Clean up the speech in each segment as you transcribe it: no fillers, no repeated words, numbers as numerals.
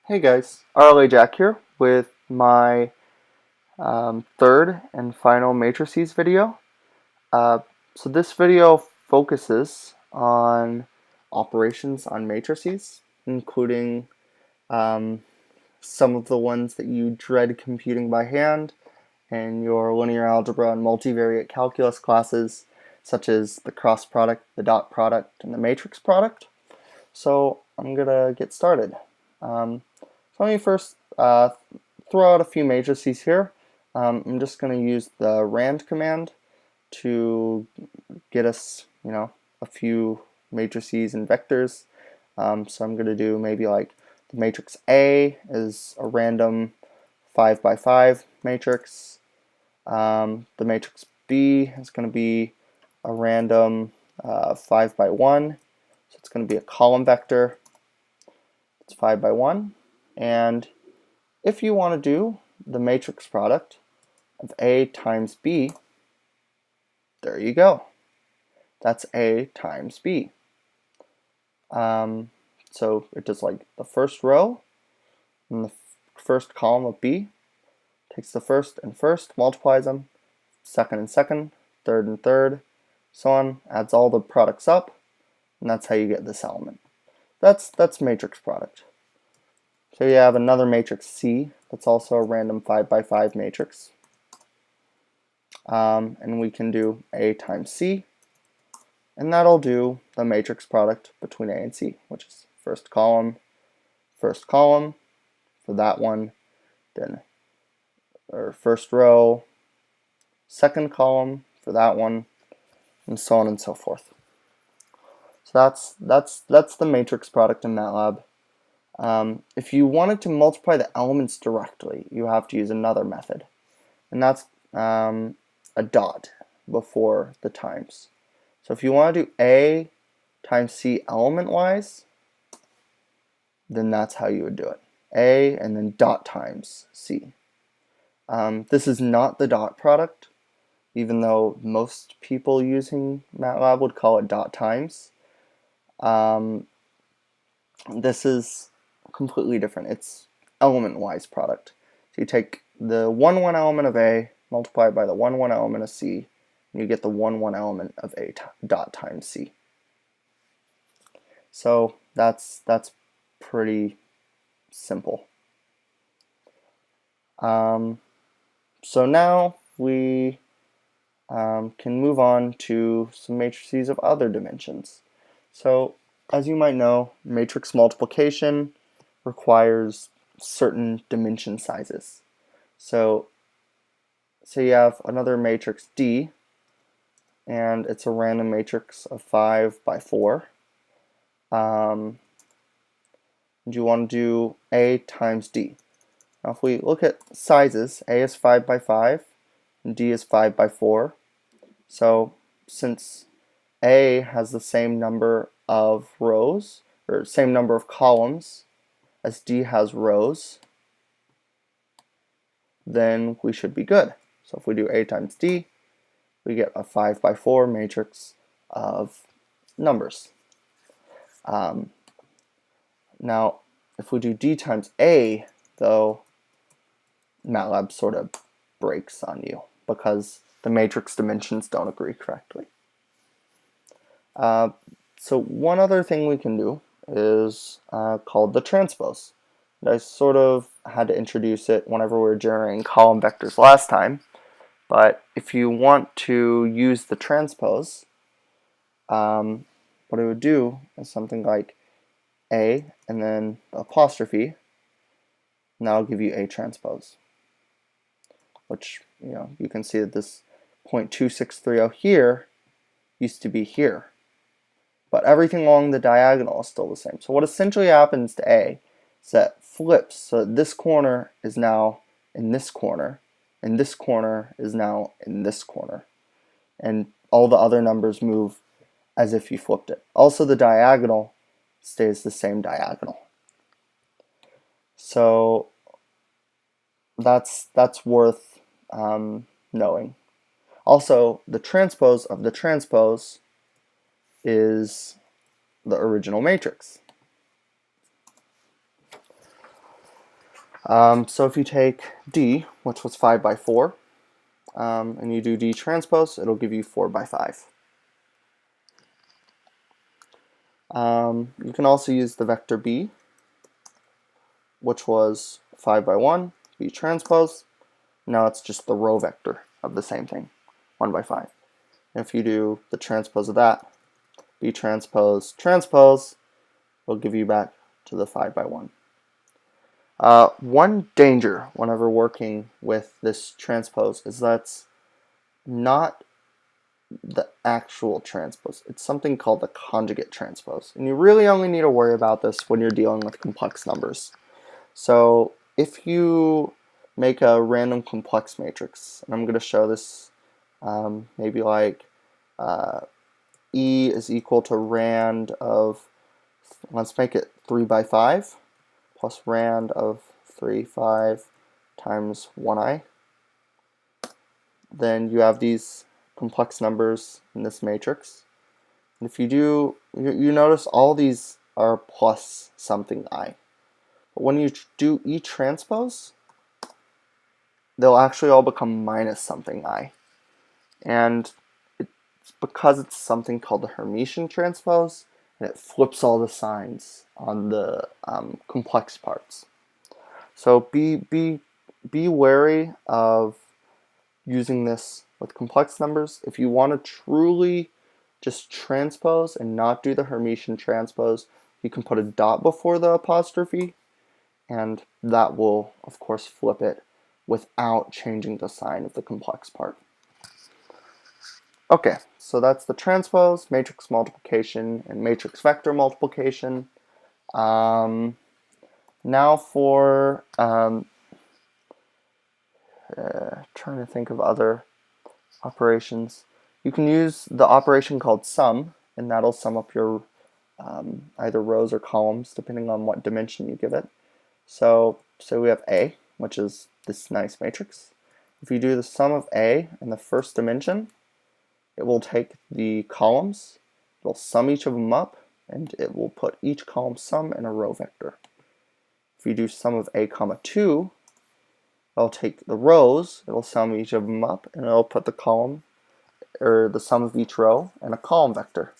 Hey guys, RLA Jack here with my third and final matrices video. Uh, so this video focuses on operations on matrices, including um, some of the ones that you dread computing by hand in your linear algebra and multivariate calculus classes, such as the cross product, the dot product, and the matrix product. So I'm gonna get started. So let me first throw out a few matrices here. I'm just going to use the rand command to get us, a few matrices and vectors. So I'm going to do maybe like the matrix A is a random 5 by 5 matrix. The matrix B is going to be a random 5 by 1. So it's going to be a column vector. It's 5 by 1. And if you want to do the matrix product of A times B, there you go. That's A times B. So it does like the first row and the first column of B, takes the first and first, multiplies them, second and second, third and third, so on, adds all the products up, and that's how you get this element. That's matrix product. So you have another matrix C that's also a random 5 by 5 matrix. And we can do A times C, and that'll do the matrix product between A and C, which is first column for that one, then or first row, second column for that one, and so on and so forth. So that's the matrix product in MATLAB. If you wanted to multiply the elements directly, you have to use another method, and that's a dot before the times. So if you want to do A times C element-wise, then that's how you would do it. A and then dot times C. This is not the dot product, even though most people using MATLAB would call it dot times. This is completely different. It's element-wise product. So you take the 1, 1 element of A, multiply it by the 1, 1 element of C, and you get the 1, 1 element of A dot times C. So that's pretty simple. So now we can move on to some matrices of other dimensions. So as you might know, matrix multiplication requires certain dimension sizes. So you have another matrix D, and it's a random matrix of 5 by 4. And you want to do A times D. Now if we look at sizes, A is 5 by 5, and D is 5 by 4. So since A has the same number of rows, or same number of columns as D has rows, then we should be good. So if we do A times D, we get a 5 by 4 matrix of numbers. Now, if we do D times A, though, MATLAB sort of breaks on you because the matrix dimensions don't agree correctly. So one other thing we can do is called the transpose. And I sort of had to introduce it whenever we were generating column vectors last time, but if you want to use the transpose, what it would do is something like A and then apostrophe, and that'll give you A transpose, which you can see that this 0.2630 here used to be here, but everything along the diagonal is still the same. So what essentially happens to A is that flips, so this corner is now in this corner, and this corner is now in this corner, and all the other numbers move as if you flipped it. Also, the diagonal stays the same diagonal. So that's worth knowing. Also, the transpose of the transpose is the original matrix. So if you take D, which was 5 by 4, and you do D transpose, it'll give you 4 by 5. You can also use the vector B, which was 5 by 1, B transpose. Now it's just the row vector of the same thing, 1 by 5. And if you do the transpose of that, B transpose transpose, will give you back to the 5 by 1. One danger whenever working with this transpose is that's not the actual transpose. It's something called the conjugate transpose. And you really only need to worry about this when you're dealing with complex numbers. So if you make a random complex matrix, and I'm going to show this maybe like E is equal to rand of, let's make it 3 by 5 plus rand of 3, 5 times 1i. Then you have these complex numbers in this matrix. And if you do, you notice all these are plus something I. But when you do E transpose, they'll actually all become minus something I. And it's because it's something called the Hermitian transpose, and it flips all the signs on the complex parts. So be wary of using this with complex numbers. If you want to truly just transpose and not do the Hermitian transpose, you can put a dot before the apostrophe, and that will, of course, flip it without changing the sign of the complex part. Okay, so that's the transpose, matrix multiplication, and matrix vector multiplication. Now for trying to think of other operations. You can use the operation called sum, and that'll sum up your either rows or columns depending on what dimension you give it. So we have A, which is this nice matrix. If you do the sum of A in the first dimension, it will take the columns, it'll sum each of them up, and it will put each column sum in a row vector. If you do sum of A comma 2, it'll take the rows, it'll sum each of them up, and it'll put the column, or the sum of each row, in a column vector.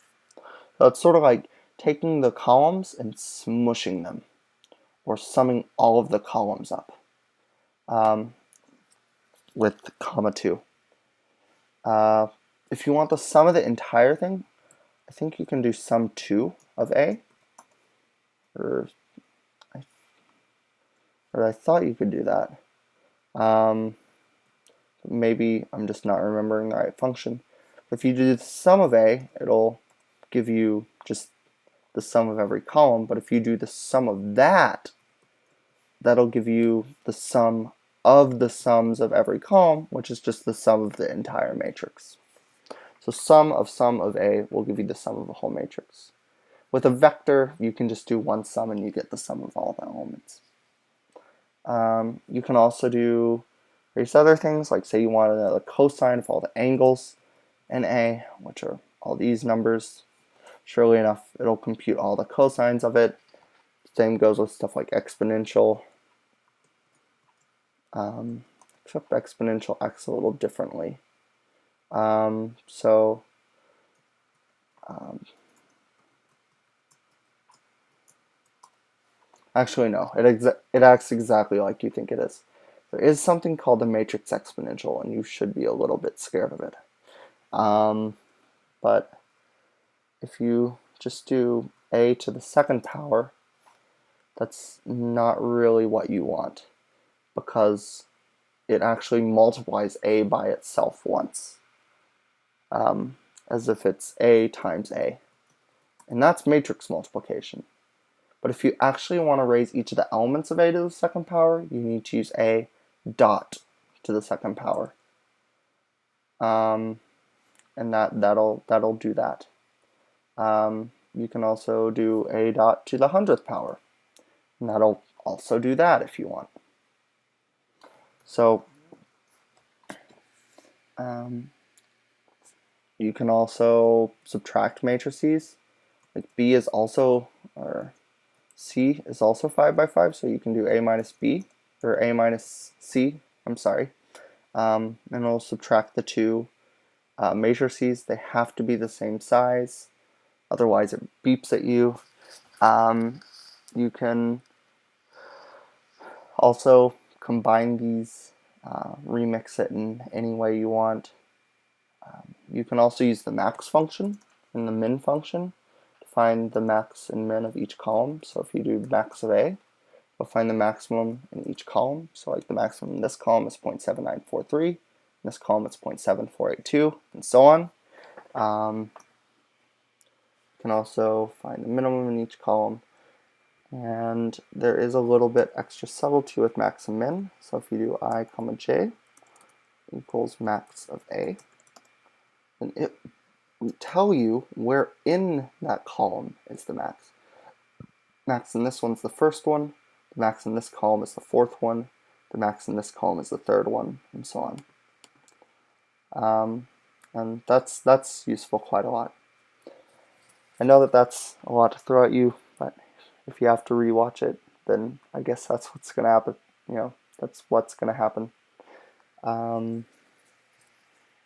So it's sort of like taking the columns and smushing them, or summing all of the columns up with comma 2. If you want the sum of the entire thing, I think you can do sum 2 of A, or I thought you could do that. Maybe I'm just not remembering the right function. If you do the sum of A, it'll give you just the sum of every column, but if you do the sum of that, that'll give you the sum of the sums of every column, which is just the sum of the entire matrix. So sum of A will give you the sum of the whole matrix. With a vector, you can just do one sum and you get the sum of all the elements. You can also do various other things, like say you want to know the cosine of all the angles in A, which are all these numbers. Surely enough, it'll compute all the cosines of it. Same goes with stuff like exponential, except exponential acts a little differently. Actually, no, it acts exactly like you think it is. There is something called the matrix exponential, and you should be a little bit scared of it. But if you just do A to the second power, that's not really what you want, because it actually multiplies A by itself once, as if it's A times A. And that's matrix multiplication. But if you actually want to raise each of the elements of A to the second power, you need to use A dot to the second power. And that'll do that. You can also do A dot to the 100th power, and that'll also do that if you want. So you can also subtract matrices. Like B is also, or C is also 5 by 5, so you can do A minus B. or A minus C, I'm sorry, and it'll subtract the two matrices. They have to be the same size, otherwise it beeps at you. You can also combine these, remix it in any way you want. You can also use the max function and the min function to find the max and min of each column. So if you do max of A, you'll find the maximum in each column. So like the maximum in this column is 0.7943, in this column it's 0.7482, and so on. You can also find the minimum in each column. And there is a little bit extra subtlety with max and min. So if you do I comma j equals max of A, then it will tell you where in that column is the max. Max in this one's the first one, the max in this column is the fourth one, the max in this column is the third one, and so on. And that's useful quite a lot. I know that that's a lot to throw at you, but if you have to rewatch it, then I guess that's what's going to happen. That's what's going to happen.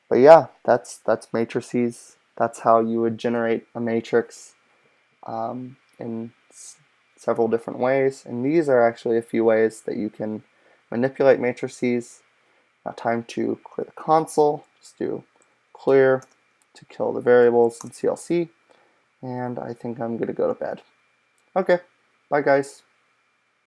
But yeah, that's matrices. That's how you would generate a matrix in several different ways. And these are actually a few ways that you can manipulate matrices. Now time to clear the console. Just do clear to kill the variables in CLC. And I think I'm going to go to bed. Okay, bye guys.